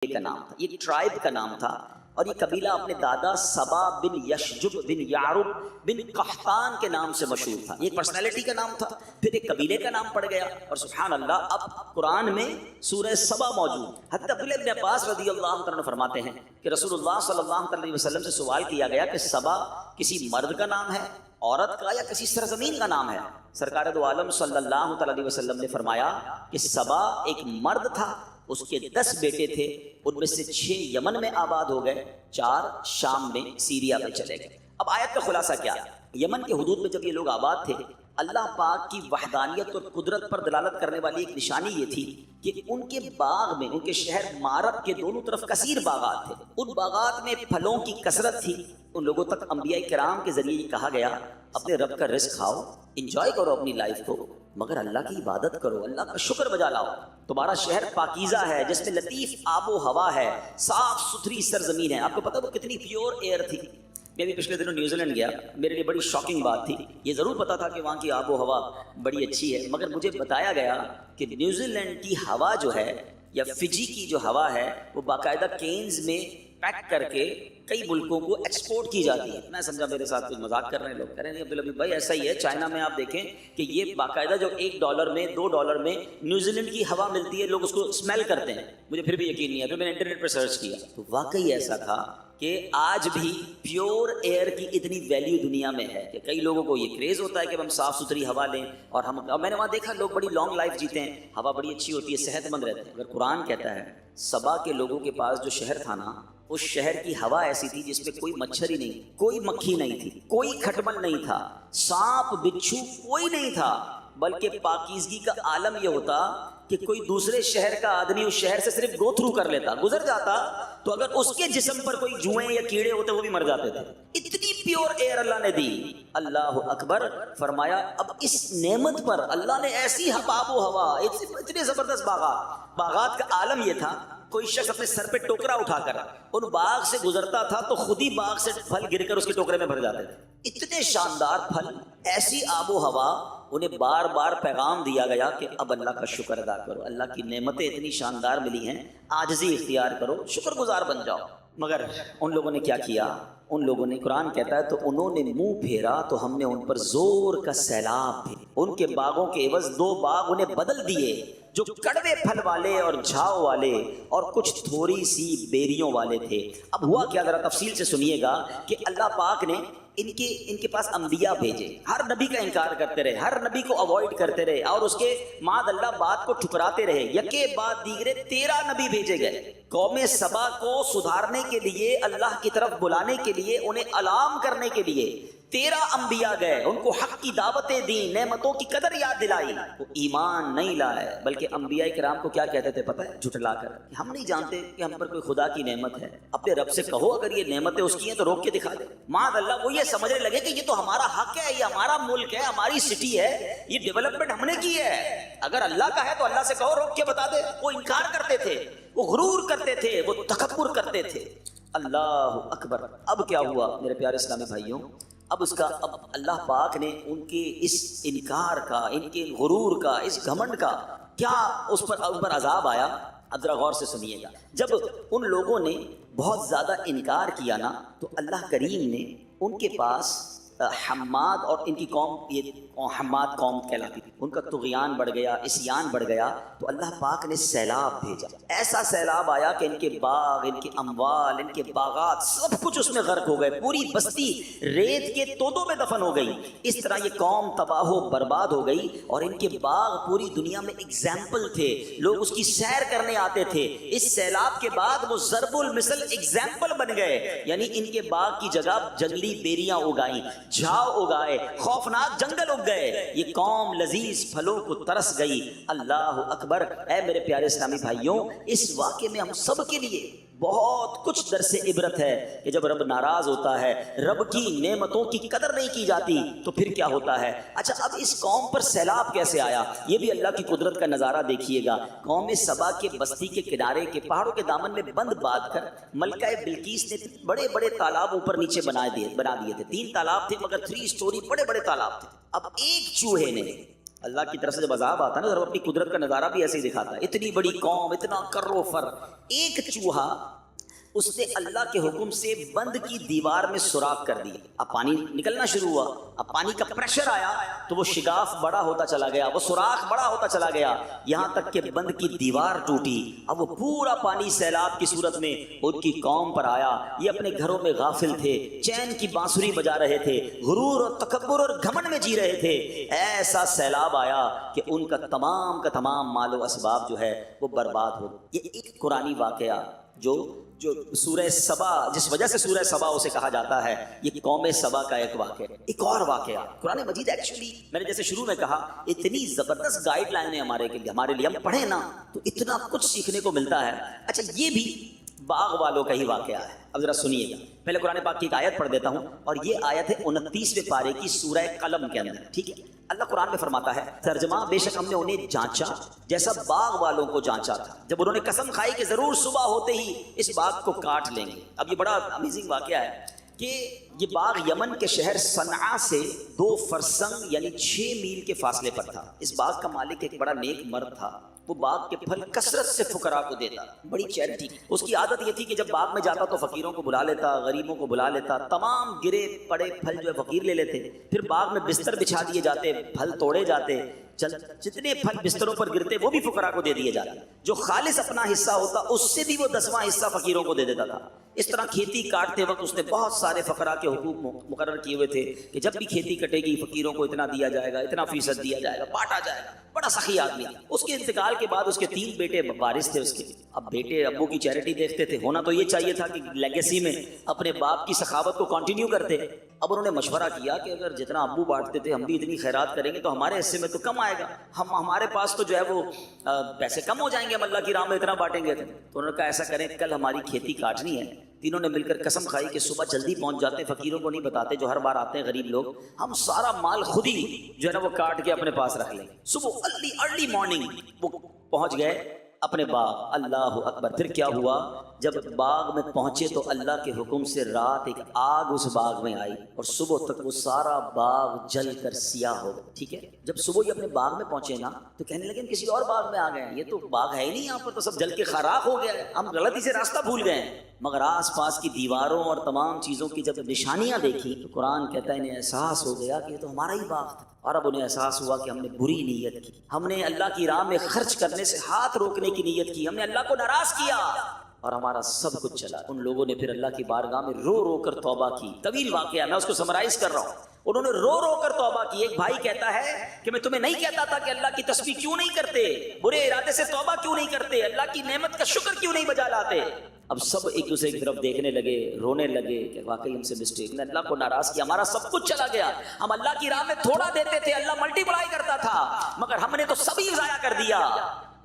کا نام تھا، یہ ٹرائب کا نام تھا، اور یہ قبیلہ اپنے دادا سبا بن یشجب بن یعرب بن قحطان کے نام سے مشہور تھا۔ یہ ایک پرسنالٹی کا نام تھا، پھر ایک قبیلے کا نام پڑ گیا، اور سبحان اللہ اب قرآن میں سورہ سبا موجود۔ حضرت عبداللہ ابن عباس رضی اللہ عنہ فرماتے ہیں کہ رسول اللہ صلی اللہ علیہ وسلم سے سوال کیا گیا کہ سبا کسی مرد کا نام ہے، عورت کا، یا کسی سرزمین کا نام ہے؟ سرکار دو عالم صلی اللہ علیہ وسلم نے فرمایا کہ سبا ایک مرد تھا، اس کے 10 بیٹے تھے، ان میں سے 6 یمن میں آباد ہو گئے، 4 شام میں سیریا میں چلے گئے۔ اب آیت کا خلاصہ کیا ہے؟ یمن کے حدود میں جب یہ لوگ آباد تھے، اللہ پاک کی وحدانیت اور قدرت پر دلالت کرنے والی ایک نشانی یہ تھی کہ ان کے باغ میں، ان کے شہر مارب کے دونوں طرف کثیر باغات تھے، ان باغات میں پھلوں کی کثرت تھی۔ ان لوگوں تک انبیاء کرام کے ذریعے یہ کہا گیا اپنے رب کا رزق کھاؤ، انجوائے کرو اپنی لائف کو، مگر اللہ کی عبادت کرو، اللہ کا شکر بجا لاؤ۔ تمہارا شہر پاکیزہ ہے، جس میں لطیف آب و ہوا ہے، صاف ستھری سرزمین ہے۔ آپ کو پتہ وہ کتنی پیور ایئر تھی؟ میں بھی پچھلے دنوں نیوزی لینڈ گیا، میرے لیے بڑی شاکنگ بات تھی۔ یہ ضرور پتا تھا کہ وہاں کی آب و ہوا بڑی اچھی ہے، مگر مجھے بتایا گیا کہ نیوزی لینڈ کی ہوا جو ہے، یا فجی کی جو ہوا ہے، وہ باقاعدہ کینز میں پیک کر کے کئی ملکوں کو ایکسپورٹ کی جاتی ہے۔ میں سمجھا میرے ساتھ کچھ مذاق کر رہے ہیں لوگ، کہہ رہے ہیں عبدالحبیب بھائی ایسا ہی ہے، چائنا میں آپ دیکھیں کہ یہ باقاعدہ جو $1 میں $2 میں نیوزی لینڈ کی ہوا ملتی ہے، لوگ اس کو اسمیل کرتے ہیں۔ مجھے پھر بھی یقین نہیں ہے، پھر میں نے انٹرنیٹ پہ سرچ کیا تو واقعی ایسا تھا کہ آج بھی پیور ایئر کی اتنی ویلیو دنیا میں ہے کہ کئی لوگوں کو یہ کریز ہوتا ہے کہ ہم صاف ستھری ہوا لیں، اور میں نے وہاں دیکھا لوگ بڑی لانگ لائف جیتے ہیں، ہوا بڑی اچھی ہوتی ہے، صحت مند رہتے ہیں۔ اگر قرآن کہتا ہے سبا کے لوگوں کے پاس جو شہر تھا نا، اس شہر کی ہوا ایسی تھی جس میں کوئی مچھر ہی نہیں، کوئی مکھی نہیں تھی، کوئی کھٹمل نہیں تھا، سانپ بچھو کوئی نہیں تھا، بلکہ پاکیزگی کا عالم یہ ہوتا کہ کوئی دوسرے شہر کا آدمی اس شہر سے صرف گو تھرو کر لیتا، گزر جاتا، تو اگر اس کے جسم پر کوئی جوئیں یا کیڑے ہوتے وہ بھی مر جاتے تھے۔ اتنی پیور ایئر اللہ نے دی۔ اللہ اکبر فرمایا اب اس نعمت پر اللہ نے ایسی آب و ہوا، اتنے زبردست باغات کا عالم یہ تھا، کوئی شخص اپنے سر پہ ٹوکرا اٹھا کر ان باغ سے گزرتا تھا تو خود ہی باغ سے پھل گر کر اس کے ٹوکرے میں بھر جاتے تھے۔ اتنے شاندار پھل، ایسی آب و ہوا، انہیں بار بار پیغام دیا گیا کہ اب اللہ کا شکر ادا کرو، اللہ کی نعمتیں اتنی شاندار ملی ہیں، عاجزی اختیار کرو، شکر گزار بن جاؤ۔ مگر ان لوگوں نے کیا کیا؟ ان لوگوں نے، قرآن کہتا ہے تو انہوں نے منہ پھیرا تو ہم نے ان پر زور کا سیلاب بھیجا۔ ان کے باغوں کے عوض 2 باغ انہیں بدل دیے، جو کڑوے پھل والے اور جھاؤ والے اور کچھ تھوڑی سی بیریوں والے تھے۔ اب ہوا کیا، ذرا تفصیل سے سنیے گا کہ اللہ پاک نے ان کے پاس انبیاء بھیجے، ہر نبی کا انکار کرتے رہے، ہر نبی کو اوائڈ کرتے رہے، اور اس کے معاذ اللہ بات کو ٹھکراتے رہے۔ یکے بعد دیگرے 13 نبی بھیجے گئے قوم سبا کو سدھارنے کے لیے، اللہ کی طرف بلانے کے لیے، انہیں الارم کرنے کے لیے 13 انبیاء گئے، ان کو حق کی دعوتیں دیں، نعمتوں کی قدر یاد دلائی۔ وہ ایمان نہیں لائے، بلکہ انبیاء کرام کو کیا کہتے تھے پتہ ہے؟ جھٹلا کر کہ ہم نہیں جانتے کہ ہم پر کوئی خدا کی نعمت ہے، اپنے رب سے کہو اگر یہ نعمتیں اس کی ہیں تو روک کے دکھا دے۔ معاذ اللہ وہ یہ سمجھنے لگے کہ یہ تو ہمارا حق ہے، یہ ہمارا ملک ہے، ہماری سٹی ہے، یہ ڈیولپمنٹ ہم نے کی ہے، اگر اللہ کا ہے تو اللہ سے کہو روک کے بتا دے۔ وہ انکار کرتے تھے، وہ غرور کرتے تھے، وہ تکبر کرتے تھے۔ اللہ اکبر۔ اب کیا ہوا میرے پیارے اسلامی بھائیوں؟ اب اللہ پاک نے ان کے اس انکار کا، ان کے غرور کا، اس گھمنڈ کا کیا ان پر عذاب آیا؟ اب ذرا غور سے سنیے گا۔ جب ان لوگوں نے بہت زیادہ انکار کیا نا، تو اللہ کریم نے ان کے پاس حماد اور ان کی قوم، یہ حماد قوم کہلاتی تھی، ان کا طغیان بڑھ گیا، عصیان بڑھ گیا، تو اللہ پاک نے سیلاب بھیجا۔ ایسا سیلاب آیا کہ ان کے باغ، ان کے اموال، ان کے باغات سب کچھ اس میں غرق ہو گئے، پوری بستی ریت کے تودوں میں دفن ہو گئی۔ اس طرح یہ قوم تباہ و برباد ہو گئی، اور ان کے باغ پوری دنیا میں ایگزامپل تھے، لوگ اس کی سیر کرنے آتے تھے۔ اس سیلاب کے بعد وہ ضرب المثل ایگزامپل بن گئے، یعنی ان کے باغ کی جگہ جنگلی بیریاں اگائیں، جھاؤ اگائے، خوفناک جنگل اگ گئے، یہ قوم لذیذ پھلوں کو ترس گئی۔ اللہ اکبر۔ اے میرے پیارے اسلامی بھائیوں، اس واقعے میں ہم سب کے لیے بہت کچھ درس عبرت ہے کہ جب رب ناراض ہوتا ہے، رب کی نعمتوں کی قدر نہیں کی جاتی تو پھر کیا ہوتا ہے۔ اچھا اب اس قوم پر سیلاب کیسے آیا، یہ بھی اللہ کی قدرت کا نظارہ دیکھیے گا۔ قوم سبا کے بستی کے کنارے کے پہاڑوں کے دامن میں بند باندھ کر ملکہ بلقیس نے بڑے بڑے تالاب اوپر نیچے بنا دیے تھے۔ 3 تالاب تھے، مگر 3 سٹوری بڑے بڑے تالاب تھے۔ اب ایک چوہے نے اللہ کی طرف سے جب عذاب آتا ہے نا تو اپنی قدرت کا نظارہ بھی ایسے ہی دکھاتا ہے. اتنی بڑی قوم، اتنا کر و فر، ایک چوہا اس نے اللہ کے حکم سے بند کی دیوار میں سوراخ کر دی. اب پانی نکلنا شروع ہوا، اب پانی کا پریشر آیا تو وہ شگاف بڑا ہوتا چلا گیا، وہ سوراخ بڑا ہوتا چلا گیا، یہاں تک کہ بند کی دیوار ٹوٹی. اب وہ پورا پانی سیلاب کی صورت میں ان کی قوم پر آیا. یہ اپنے گھروں میں غافل تھے، چین کی بانسری بجا رہے تھے، غرور اور تکبر اور گھمنڈ میں جی رہے تھے. ایسا سیلاب آیا کہ ان کا تمام مال و اسباب جو ہے وہ برباد ہو. یہ ایک قرآنی واقعہ جو سورہ سبا، جس وجہ سے سورہ سبا اسے کہا جاتا ہے، یہ قوم سبا کا ایک واقعہ. ایک اور واقعہ قرآن مجید ایکچولی میں نے جیسے شروع میں کہا اتنی زبردست گائیڈ لائن ہے ہمارے لیے، ہم پڑھیں نا تو اتنا کچھ سیکھنے کو ملتا ہے. اچھا یہ بھی باغ والوں کا ہی واقعہ ہے. اب ذرا سنیے گا، پہلے قرآن پاک کی ایک آیت پڑھ دیتا ہوں، اور یہ آیت ہے 29ویں پارے کی سورہ قلم کے اندر. ٹھیک ہے، اللہ قرآن میں فرماتا ہے ترجمہ، بے شک ہم نے انہیں جانچا جیسا باغ والوں کو جانچا تھا جب انہوں نے قسم کھائی کہ ضرور صبح ہوتے ہی اس باغ کو کاٹ لیں گے. اب یہ بڑا امیزنگ واقعہ ہے کہ یہ باغ یمن کے شہر صنعاء سے 2 فرسنگ یعنی 6 میل کے فاصلے پر تھا. اس باغ کا مالک ایک بڑا نیک مرد تھا. وہ باغ کے پھل کثرت سے فقراء کو دیتا، بڑی چیریٹی. اس کی عادت یہ تھی کہ جب باغ میں جاتا تو فقیروں کو بلا لیتا، غریبوں کو بلا لیتا، تمام گرے پڑے پھل جو ہے فقیر لے لیتے. پھر باغ میں بستر بچھا دیے جاتے، پھل توڑے جاتے، جتنے پھل بستروں پر گرتے وہ بھی فقراء کو دے دیے جاتے. جو خالص اپنا حصہ ہوتا اس سے بھی وہ 10واں حصہ فقیروں کو دے دیتا تھا. اس طرح کھیتی کاٹتے وقت اس نے بہت سارے فقراء کے حقوق مقرر کیے ہوئے تھے کہ جب بھی کھیتی کٹے گی فقیروں کو اتنا دیا جائے گا، اتنا فیصد دیا جائے گا، بانٹا جائے گا. بڑا سخی آدمی. اس کے انتقال کے بعد اس کے 3 بیٹے وارث تھے اس کے. اب بیٹے ابو کی چیریٹی دیکھتے تھے، ہونا تو یہ چاہیے تھا کہ لیگیسی میں اپنے باپ کی سخاوت کو کنٹینیو کرتے. اب انہوں نے مشورہ کیا کہ اگر جتنا ابو بانٹتے تھے ہم بھی اتنی خیرات کریں گے تو ہمارے حصے میں تو کم آئے گا، ہمارے پاس تو جو ہے وہ پیسے کم ہو جائیں گے، ہم اللہ کی راہ میں اتنا بانٹیں گے. تو انہوں نے کہا ایسا کریں، کل ہماری کھیتی کاٹنی ہے. تینوں نے مل کر قسم کھائی کہ صبح جلدی پہنچ جاتے ہیں، فقیروں کو نہیں بتاتے جو ہر بار آتے ہیں غریب لوگ، ہم سارا مال خود ہی جو ہے نا وہ کاٹ کے اپنے پاس رکھ لیں. صبح ارلی مارننگ وہ پہنچ گئے اپنے باغ. اللہ اکبر. پھر کیا ہوا، جب باغ میں پہنچے تو اللہ کے حکم سے رات ایک آگ اس باغ میں آئی اور صبح تک وہ سارا باغ جل کر سیاہ ہو گیا. ٹھیک ہے، جب صبح یہ اپنے باغ میں پہنچے نا تو کہنے لگے ہم کسی اور باغ میں آ گئے ہیں، یہ تو باغ ہے ہی نہیں، یہاں پر تو سب جل کے خراب ہو گیا ہے، ہم غلطی سے راستہ بھول گئے ہیں. مگر آس پاس کی دیواروں اور تمام چیزوں کی جب نشانیاں دیکھی تو قرآن کہتا ہے انہیں احساس ہو گیا کہ یہ تو ہمارا ہی باغ تھا. اور اب انہیں احساس ہوا کہ ہم نے بری نیت کی، ہم نے اللہ کی راہ میں خرچ کرنے سے ہاتھ روکنے کی نیت کی، ہم نے اللہ کو ناراض کیا اور ہمارا سب کچھ چلا. ان لوگوں نے پھر اللہ کی بارگاہ میں رو رو کر توبہ کی. طویل واقعہ، میں اس کو سمرائز کر رہا ہوں. انہوں نے رو رو کر توبہ کی. ایک بھائی کہتا ہے کہ میں تمہیں نہیں کہتا تھا کہ اللہ کی تسبیح کیوں نہیں کرتے، برے ارادے سے توبہ کیوں نہیں کرتے، اللہ کی نعمت کا شکر کیوں نہیں بجا لاتے. اب سب ایک دوسرے کی طرف دیکھنے لگے، رونے لگے کہ واقعی ہم سے مسٹیک، نے اللہ کو ناراض کیا، ہمارا سب کچھ چلا گیا. ہم اللہ کی راہ میں تھوڑا دیتے تھے، اللہ ملٹی پلائی کرتا تھا، مگر ہم نے تو سبھی ضائع کر دیا.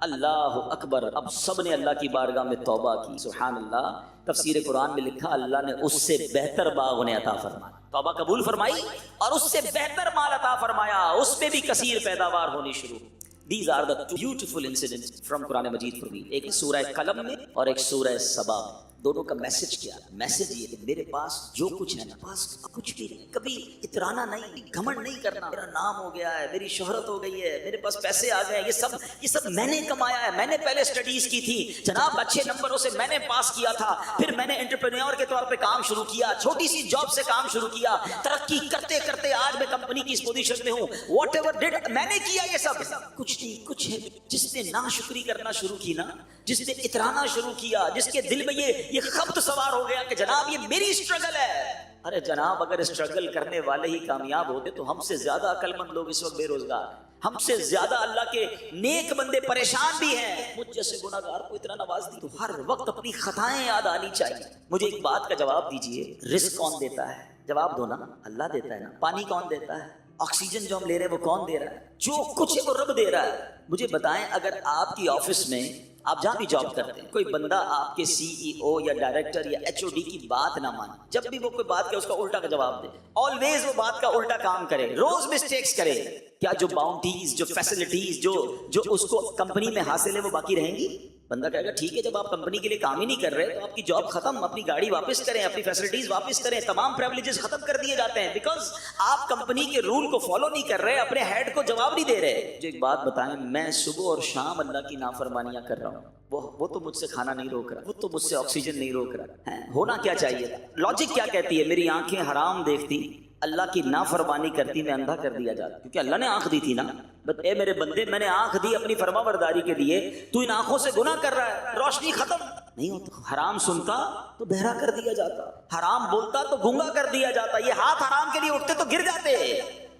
اللہ اکبر. اب سب نے اللہ کی بارگاہ میں توبہ کی. سبحان اللہ. تفسیر قرآن میں لکھا اللہ نے اس سے بہتر باغ انہیں عطا فرمایا، توبہ قبول فرمائی اور اس سے بہتر مال عطا فرمایا، اس پہ بھی کثیر پیداوار ہونی شروع. These are the two beautiful incidents from Quran Majeed for me. ایک سورہ قلم میں اور ایک سورہ سبا میں. دونوں کا میسج کیا؟ میسج یہ کہ میرے پاس جو کچھ ہے نا، پاس کچھ بھی نہیں، کبھی اترانا نہیں، گھمنڈ نہیں کرنا. میرا نام ہو گیا ہے، میری شہرت ہو گئی ہے، میرے پاس پیسے آ گئے، یہ سب میں نے کمایا ہے، میں نے پہلے اسٹڈیز کی تھی جناب، اچھے نمبروں سے میں نے پاس کیا تھا، پھر میں نے انٹرپرینیور کے طور پہ کام شروع کیا، چھوٹی سی جاب سے کام شروع کیا، ترقی کرتے کرتے آج میں کمپنی کی اس پوزیشن میں ہوں. واٹ ایور ڈیڈ میں نے کیا یہ سب کچھ نہیں. کچھ ہے جس نے ناشکری کرنا شروع کی نا، جس نے اترانا شروع کیا، جس کے دل میں یہ خبط سوار ہو گیا کہ جناب یہ میری اسٹرگل ہے. ارے جناب اگر اسٹرگل کرنے والے ہی کامیاب ہوتے تو ہم سے زیادہ عقل مند لوگ اس وقت بے روزگار، ہم سے زیادہ اللہ کے نیک بندے پریشان بھی ہیں. مجھ جیسے گناہگار کو اتنا نواز دی تو ہر وقت اپنی خطائیں یاد آنی چاہیے. مجھے ایک بات کا جواب دیجئے، رزق کون دیتا ہے؟ جواب دو نا، اللہ دیتا ہے نا. پانی کون دیتا ہے؟ آکسیجن جو ہم لے رہے ہیں وہ کون دے رہا ہے؟ جو کچھ ہے وہ رب دے رہا ہے. مجھے بتائیں اگر آپ کی آفس میں، آپ جہاں بھی جاب کرتے ہیں، کوئی بندہ آپ کے CEO یا ڈائریکٹر یا HOD کی بات نہ مانے، جب بھی وہ کوئی بات کرے اس کا الٹا کا جواب دے، آلویز وہ بات کا الٹا کام کرے، روز مسٹیکس کرے، کیا جو باؤنڈریز، جو فیسلٹیز جو اس کو کمپنی میں حاصل ہے وہ باقی رہیں گی؟ بندہ کہے گا ٹھیک ہے، جب آپ کمپنی کے لیے کام ہی نہیں کر رہے تو آپ کی جاب ختم، اپنی گاڑی واپس کریں، اپنی فیسلٹیز واپس کریں، تمام پریولیجز ختم کر دیے جاتے ہیں، بیکاز آپ کمپنی کے رول کو فالو نہیں کر رہے، اپنے ہیڈ کو جواب نہیں دے رہے۔ جو ایک بات بتائیں، میں صبح اور شام اللہ کی نافرمانیاں کر رہا ہوں، وہ تو مجھ سے کھانا نہیں روک رہا، وہ تو مجھ سے آکسیجن نہیں روک رہا ہے، ہونا کیا چاہیے تھا؟ لاجک کیا کہتی ہے؟ میری آنکھیں حرام دیکھتی، اللہ کی نافرمانی کرتی، میں اندھا کر دیا جاتا، کیونکہ اللہ نے آنکھ دی تھی نا۔ بس اے میرے بندے، میں نے آنکھ دی اپنی فرما برداری کے لیے، تو ان آنکھوں سے گناہ کر رہا ہے، روشنی ختم نہیں ہوتا۔ حرام سنتا تو بہرا کر دیا جاتا، حرام بولتا تو گونگا کر دیا جاتا، یہ ہاتھ حرام کے لیے اٹھتے تو گر جاتے،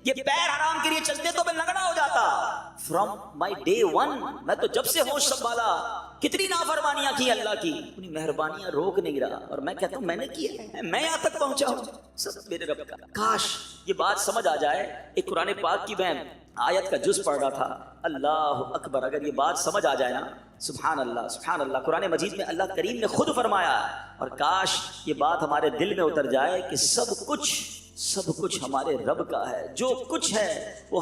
یہ پیر حرام کے لیے چلتے تو میں لگڑا ہو جاتا۔ فرام مائی ڈے ون، میں تو جب سے ہوش سنبھالا کتنی نافرمانیاں کی اللہ کی، اپنی مہربانیاں روک نہیں رہا، اور میں کہتا ہوں میں نے کیا ہے، میں یہاں تک پہنچا ہوں، سب میرے رب کا۔ کاش یہ بات سمجھ آ جائے۔ ایک قرآن پاک کی میں آیت کا جز پڑھ رہا تھا، اللہ اکبر، اگر یہ بات سمجھ آ جائے نا، سبحان اللہ سبحان اللہ، قرآن مجید میں اللہ کریم نے خود فرمایا، اور کاش یہ بات ہمارے دل میں اتر جائے کہ سب کچھ ہمارے رب کا ہے، جو کچھ ہے وہ